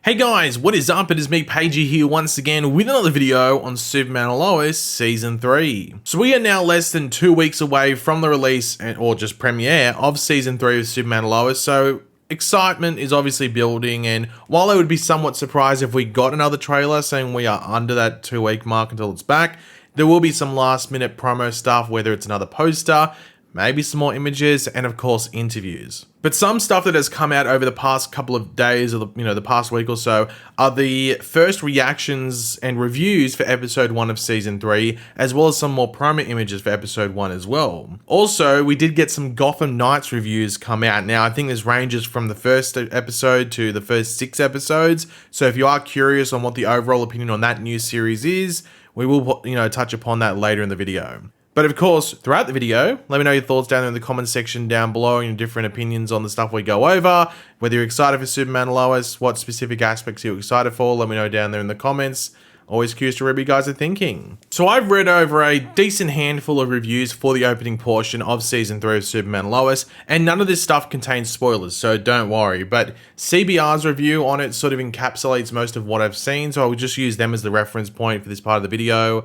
Hey guys, what is up? It is me, Pagey, here once again with another video on Superman and Lois Season 3. So we are now less than 2 weeks away from the release, or just premiere, of Season 3 of Superman and Lois, so excitement is obviously building, and while I would be somewhat surprised if we got another trailer saying we are under that 2-week mark until it's back, there will be some last minute promo stuff, whether it's another poster, maybe some more images, and of course interviews. But some stuff that has come out over the past couple of days, or the past week or so, are the first reactions and reviews for episode 1 of season 3, as well as some more promo images for episode 1 as well. Also, we did get some Gotham Knights reviews come out. Now, I think this ranges from the first episode to the first 6 episodes, so if you are curious on what the overall opinion on that new series is, we will, touch upon that later in the video. But of course, throughout the video, let me know your thoughts down in the comments section down below and your different opinions on the stuff we go over. Whether you're excited for Superman and Lois, what specific aspects you're excited for, let me know down there in the comments. Always curious to read what you guys are thinking. So I've read over a decent handful of reviews for the opening portion of Season 3 of Superman and Lois, and none of this stuff contains spoilers, so don't worry. But CBR's review on it sort of encapsulates most of what I've seen, so I will just use them as the reference point for this part of the video.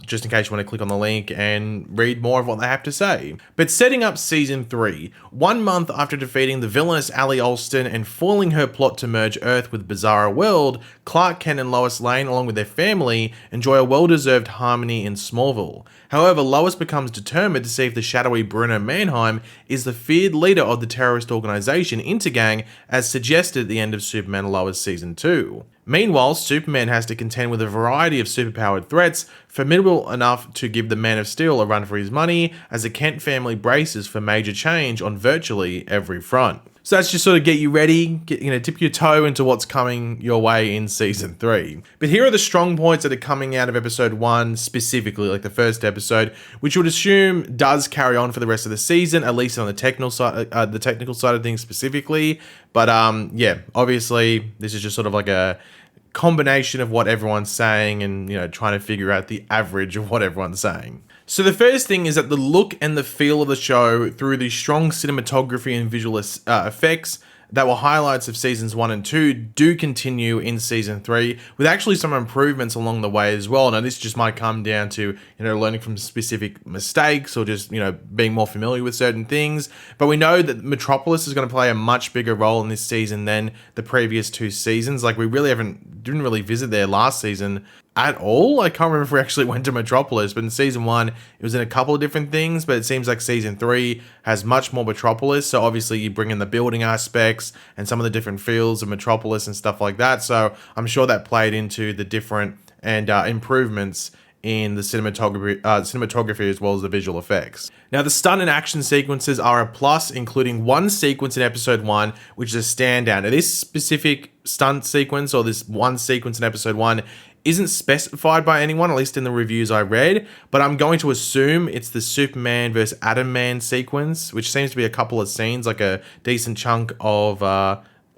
Just in case you want to click on the link and read more of what they have to say. But setting up Season 3, 1 month after defeating the villainous Ali Alston and foiling her plot to merge Earth with Bizarro World, Clark Kent and Lois Lane, along with their family, enjoy a well-deserved harmony in Smallville. However, Lois becomes determined to see if the shadowy Bruno Mannheim is the feared leader of the terrorist organization Intergang, as suggested at the end of Superman and Lois Season 2. Meanwhile, Superman has to contend with a variety of superpowered threats, formidable enough to give the Man of Steel a run for his money, as the Kent family braces for major change on virtually every front. So that's just sort of get you ready, dip your toe into what's coming your way in Season 3. But here are the strong points that are coming out of Episode 1 specifically, like the first episode, which you would assume does carry on for the rest of the season, at least on the technical side of things specifically. But yeah, obviously this is just sort of like a combination of what everyone's saying and, trying to figure out the average of what everyone's saying. So the first thing is that the look and the feel of the show, through the strong cinematography and visual effects that were highlights of seasons 1 and 2, do continue in season 3, with actually some improvements along the way as well. Now, this just might come down to, learning from specific mistakes or just, being more familiar with certain things. But we know that Metropolis is going to play a much bigger role in this season than the previous 2 seasons. Like, we really didn't really visit there last season at all. I can't remember if we actually went to Metropolis, but in season 1 it was in a couple of different things, but it seems like season 3 has much more Metropolis, so obviously you bring in the building aspects and some of the different feels of Metropolis and stuff like that, so I'm sure that played into the different and improvements in the cinematography as well as the visual effects. Now, the stunt and action sequences are a plus, including one sequence in episode 1, which is a standout. Now, this specific stunt sequence, or this one sequence in episode 1, isn't specified by anyone, at least in the reviews I read, but I'm going to assume it's the Superman versus Atom Man sequence, which seems to be a couple of scenes, like a decent chunk of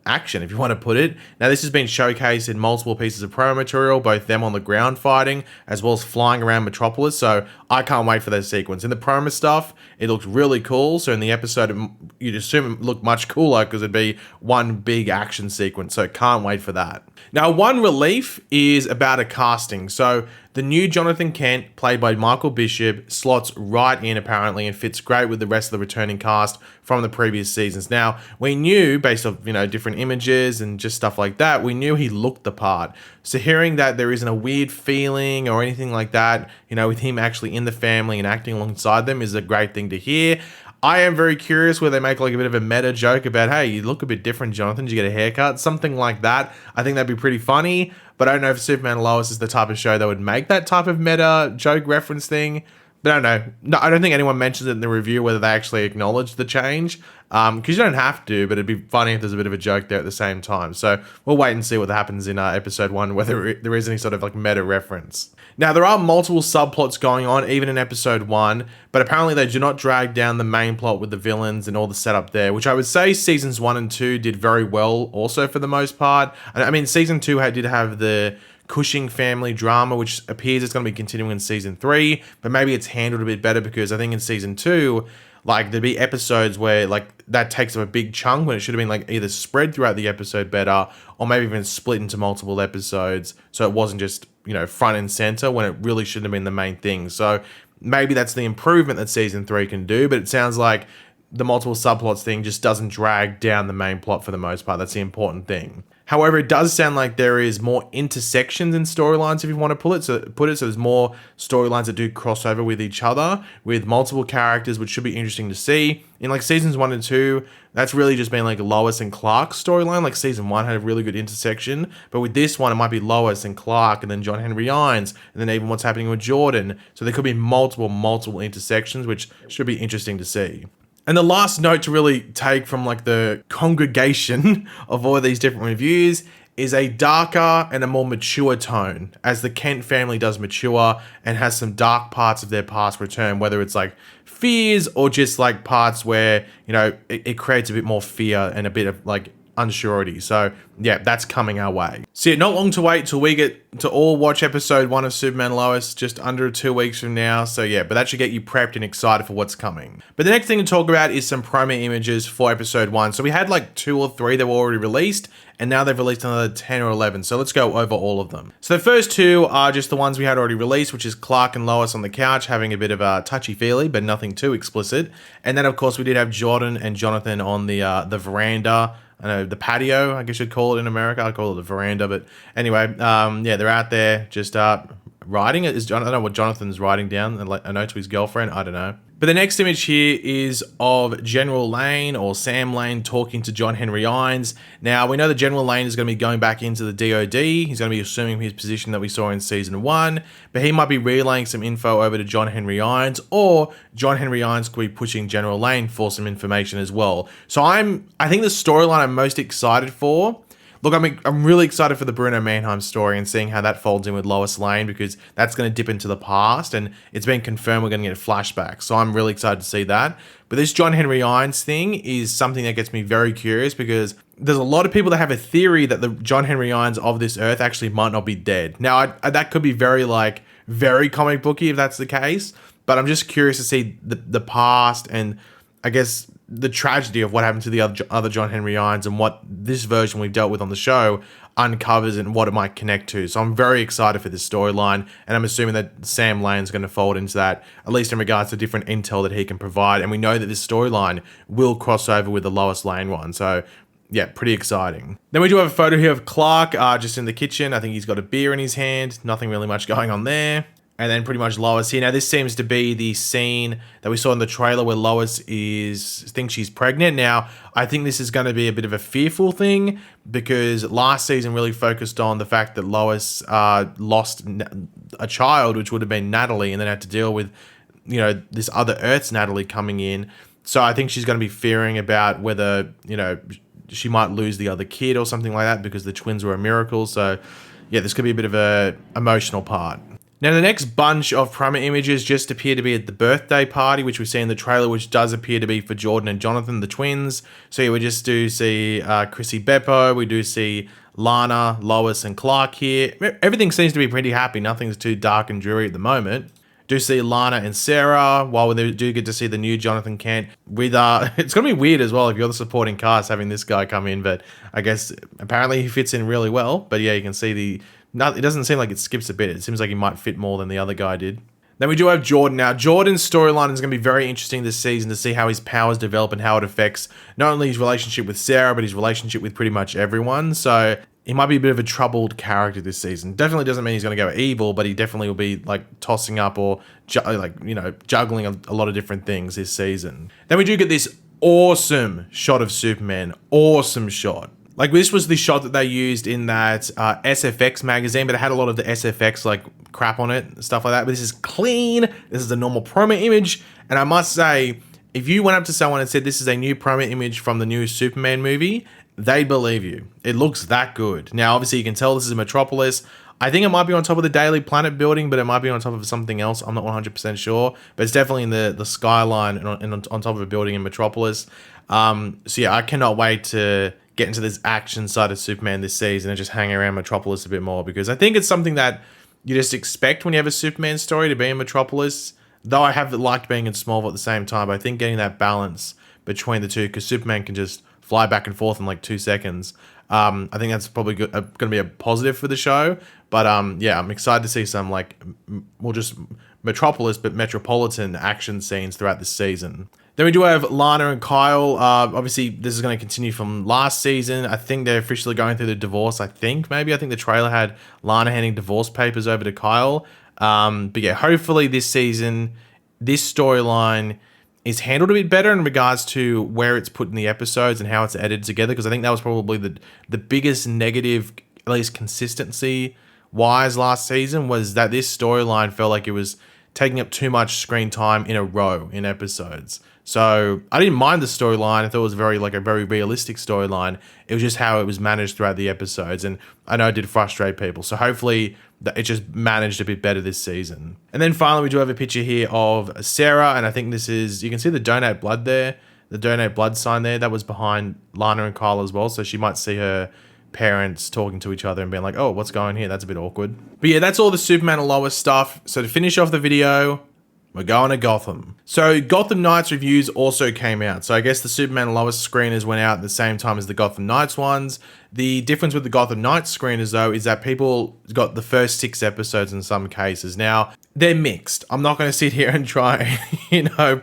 action, if you want to put it. Now, this has been showcased in multiple pieces of promo material, both them on the ground fighting as well as flying around Metropolis, so I can't wait for that sequence. In the promo stuff, it looked really cool, so in the episode, you'd assume it looked much cooler because it'd be one big action sequence, so can't wait for that. Now, one relief is about a casting. So the new Jonathan Kent, played by Michael Bishop, slots right in apparently and fits great with the rest of the returning cast from the previous seasons. Now, we knew, based off, different images and just stuff like that, we knew he looked the part. So hearing that there isn't a weird feeling or anything like that, with him actually in the family and acting alongside them, is a great thing to hear. I am very curious where they make like a bit of a meta joke about, hey, you look a bit different, Jonathan. Did you get a haircut? Something like that. I think that'd be pretty funny, but I don't know if Superman and Lois is the type of show that would make that type of meta joke reference thing. But I don't know. No, I don't think anyone mentions it in the review whether they actually acknowledge the change. Because you don't have to, but it'd be funny if there's a bit of a joke there at the same time. So we'll wait and see what happens in episode 1, whether there is any sort of like meta reference. Now, there are multiple subplots going on, even in episode 1, but apparently they do not drag down the main plot with the villains and all the setup there, which I would say seasons 1 and 2 did very well also for the most part. I mean, season 2 did have the Cushing family drama, which appears it's going to be continuing in season 3, but maybe it's handled a bit better because I think in season 2, Like there'd be episodes where like that takes up a big chunk when it should have been like either spread throughout the episode better or maybe even split into multiple episodes so it wasn't just, front and center when it really shouldn't have been the main thing. So maybe that's the improvement that season 3 can do, but it sounds like the multiple subplots thing just doesn't drag down the main plot for the most part. That's the important thing. However, it does sound like there is more intersections in storylines if you want to put it. So there's more storylines that do cross over with each other with multiple characters, which should be interesting to see. In like seasons 1 and 2, that's really just been like Lois and Clark's storyline. Like season 1 had a really good intersection, but with this one, it might be Lois and Clark, and then John Henry Irons, and then even what's happening with Jordan. So there could be multiple intersections, which should be interesting to see. And the last note to really take from like the congregation of all of these different reviews is a darker and a more mature tone as the Kent family does mature and has some dark parts of their past return, whether it's like fears or just like parts where, it creates a bit more fear and a bit of like unsurety. So yeah, that's coming our way. So yeah, not long to wait till we get to all watch episode 1 of Superman Lois, just under 2 weeks from now. So yeah, but that should get you prepped and excited for what's coming. But the next thing to talk about is some promo images for episode 1. So we had like 2 or 3 that were already released, and now they've released another 10 or 11. So let's go over all of them. So the first 2 are just the ones we had already released, which is Clark and Lois on the couch having a bit of a touchy-feely, but nothing too explicit. And then of course we did have Jordan and Jonathan on the veranda. I know the patio, I guess you'd call it in America. I'd call it the veranda, but anyway, yeah, they're out there just writing. I don't know what Jonathan's writing down, a note to his girlfriend. I don't know. But the next image here is of General Lane or Sam Lane talking to John Henry Irons. Now, we know that General Lane is going to be going back into the DOD. He's going to be assuming his position that we saw in season 1, but he might be relaying some info over to John Henry Irons, or John Henry Irons could be pushing General Lane for some information as well. So I think the storyline I'm most excited for. Look, I'm really excited for the Bruno Mannheim story and seeing how that folds in with Lois Lane, because that's going to dip into the past and it's been confirmed we're going to get a flashback. So I'm really excited to see that. But this John Henry Irons thing is something that gets me very curious, because there's a lot of people that have a theory that the John Henry Irons of this earth actually might not be dead. Now, that could be very comic booky if that's the case, but I'm just curious to see the past and I guess the tragedy of what happened to the other John Henry Irons and what this version we've dealt with on the show uncovers and what it might connect to. So I'm very excited for this storyline, and I'm assuming that Sam Lane's going to fold into that, at least in regards to different intel that he can provide. And we know that this storyline will cross over with the Lois Lane one. So yeah, pretty exciting. Then we do have a photo here of Clark just in the kitchen. I think he's got a beer in his hand. Nothing really much going on there. And then pretty much Lois here. Now, this seems to be the scene that we saw in the trailer where Lois thinks she's pregnant. Now, I think this is going to be a bit of a fearful thing, because last season really focused on the fact that Lois lost a child, which would have been Natalie, and then had to deal with, this other Earth's Natalie coming in. So I think she's going to be fearing about whether, she might lose the other kid or something like that, because the twins were a miracle. So yeah, this could be a bit of a emotional part. Now, the next bunch of promo images just appear to be at the birthday party, which we see in the trailer, which does appear to be for Jordan and Jonathan, the twins. So yeah, we just do see Chrissy Beppo, we do see Lana, Lois, and Clark here. Everything seems to be pretty happy. Nothing's too dark and dreary at the moment. Do see Lana and Sarah, while we do get to see the new Jonathan Kent. With it's going to be weird as well if you're the supporting cast having this guy come in, but I guess apparently he fits in really well. But yeah, you can see it doesn't seem like it skips a bit. It seems like he might fit more than the other guy did. Then we do have Jordan. Now, Jordan's storyline is going to be very interesting this season to see how his powers develop and how it affects not only his relationship with Sarah, but his relationship with pretty much everyone. So he might be a bit of a troubled character this season. Definitely doesn't mean he's going to go evil, but he definitely will be like tossing up or juggling a lot of different things this season. Then we do get this awesome shot of Superman. Awesome shot. Like, this was the shot that they used in that SFX magazine, but it had a lot of the SFX crap on it, stuff like that. But this is clean. This is a normal promo image. And I must say, if you went up to someone and said this is a new promo image from the new Superman movie, they'd believe you. It looks that good. Now, obviously, you can tell this is Metropolis. I think it might be on top of the Daily Planet building, but it might be on top of something else. I'm not 100% sure. But it's definitely in the skyline and on top of a building in Metropolis. So yeah, I cannot wait to get into this action side of Superman this season and just hang around Metropolis a bit more, because I think it's something that you just expect when you have a Superman story to be in Metropolis. Though I have liked being in Smallville at the same time, but I think getting that balance between the two, because Superman can just fly back and forth in like 2 seconds. I think that's probably going to be a positive for the show. But yeah, I'm excited to see some well, just Metropolis, but metropolitan action scenes throughout this season. Then we do have Lana and Kyle. Obviously, this is going to continue from last season. I think they're officially going through the divorce. I think the trailer had Lana handing divorce papers over to Kyle. But yeah, hopefully this season, this storyline is handled a bit better in regards to where it's put in the episodes and how it's edited together. Because I think that was probably the biggest negative, at least consistency wise last season, was that this storyline felt like it was taking up too much screen time in a row in episodes. So I didn't mind the storyline. I thought it was a very realistic storyline. It was just how it was managed throughout the episodes, and I know it did frustrate people. So hopefully it just managed a bit better this season. And then finally, we do have a picture here of Sarah, and I think this is, you can see the donate blood there, the donate blood sign there. That was behind Lana and Kyle as well. So she might see her parents talking to each other and being like, oh, what's going here? That's a bit awkward. But yeah, that's all the Superman and Lois stuff. So to finish off the video, we're going to Gotham. So Gotham Knights reviews also came out. So I guess the Superman and Lois screeners went out at the same time as the Gotham Knights ones. The difference with the Gotham Knights screeners though is that people got the first 6 episodes in some cases. Now, they're mixed. I'm not going to sit here and try,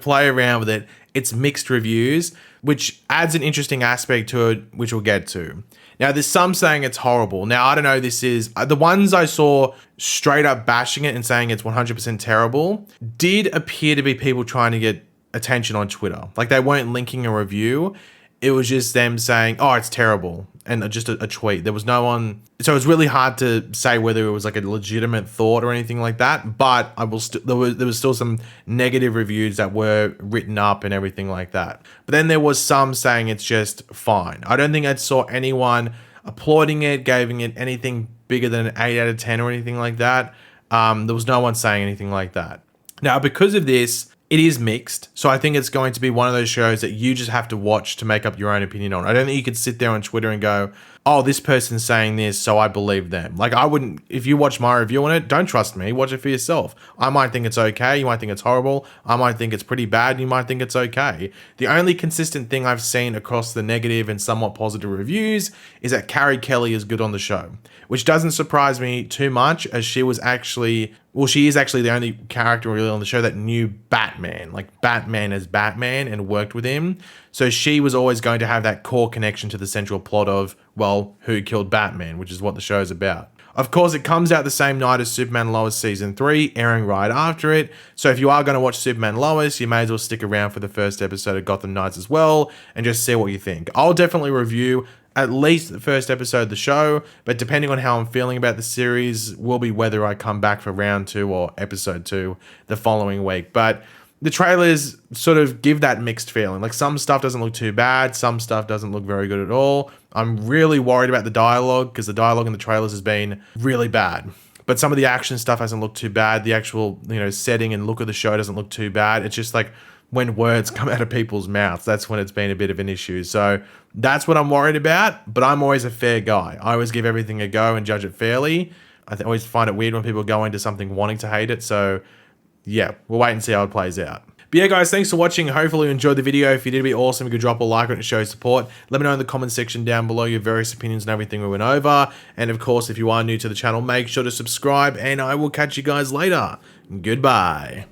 play around with it. It's mixed reviews, which adds an interesting aspect to it, which we'll get to. Now, there's some saying it's horrible. Now, I don't know, this is... the ones I saw straight up bashing it and saying it's 100% terrible did appear to be people trying to get attention on Twitter. Like, they weren't linking a review. It was just them saying, oh, it's terrible. And just a tweet. There was no one... So it was really hard to say whether it was like a legitimate thought or anything like that. But I will there was still some negative reviews that were written up and everything like that. But then there was some saying it's just fine. I don't think I saw anyone applauding it, giving it anything bigger than an 8 out of 10 or anything like that. There was no one saying anything like that. Now, because of this, it is mixed. So I think it's going to be one of those shows that you just have to watch to make up your own opinion on. I don't think you could sit there on Twitter and go, oh, this person's saying this, so I believe them. Like, I wouldn't, if you watch my review on it, don't trust me, watch it for yourself. I might think it's okay, you might think it's horrible, I might think it's pretty bad, you might think it's okay. The only consistent thing I've seen across the negative and somewhat positive reviews is that Carrie Kelly is good on the show, which doesn't surprise me too much, as she was actually, well, she is actually the only character really on the show that knew Batman, like Batman as Batman, and worked with him. So she was always going to have that core connection to the central plot of, well, who killed Batman, which is what the show's about. Of course, it comes out the same night as Superman and Lois Season 3, airing right after it. So if you are going to watch Superman and Lois, you may as well stick around for the first episode of Gotham Knights as well, and just see what you think. I'll definitely review at least the first episode of the show, but depending on how I'm feeling about the series will be whether I come back for round 2 or episode 2 the following week. But the trailers sort of give that mixed feeling. Like, some stuff doesn't look too bad, some stuff doesn't look very good at all. I'm really worried about the dialogue, because the dialogue in the trailers has been really bad. But some of the action stuff hasn't looked too bad. The actual, setting and look of the show doesn't look too bad. It's just like when words come out of people's mouths, that's when it's been a bit of an issue. So that's what I'm worried about, but I'm always a fair guy. I always give everything a go and judge it fairly. I always find it weird when people go into something wanting to hate it. So yeah, we'll wait and see how it plays out. But yeah, guys, thanks for watching. Hopefully you enjoyed the video. If you did, it'd be awesome if you could drop a like on it to show support. Let me know in the comment section down below your various opinions and everything we went over. And of course, if you are new to the channel, make sure to subscribe, and I will catch you guys later. Goodbye.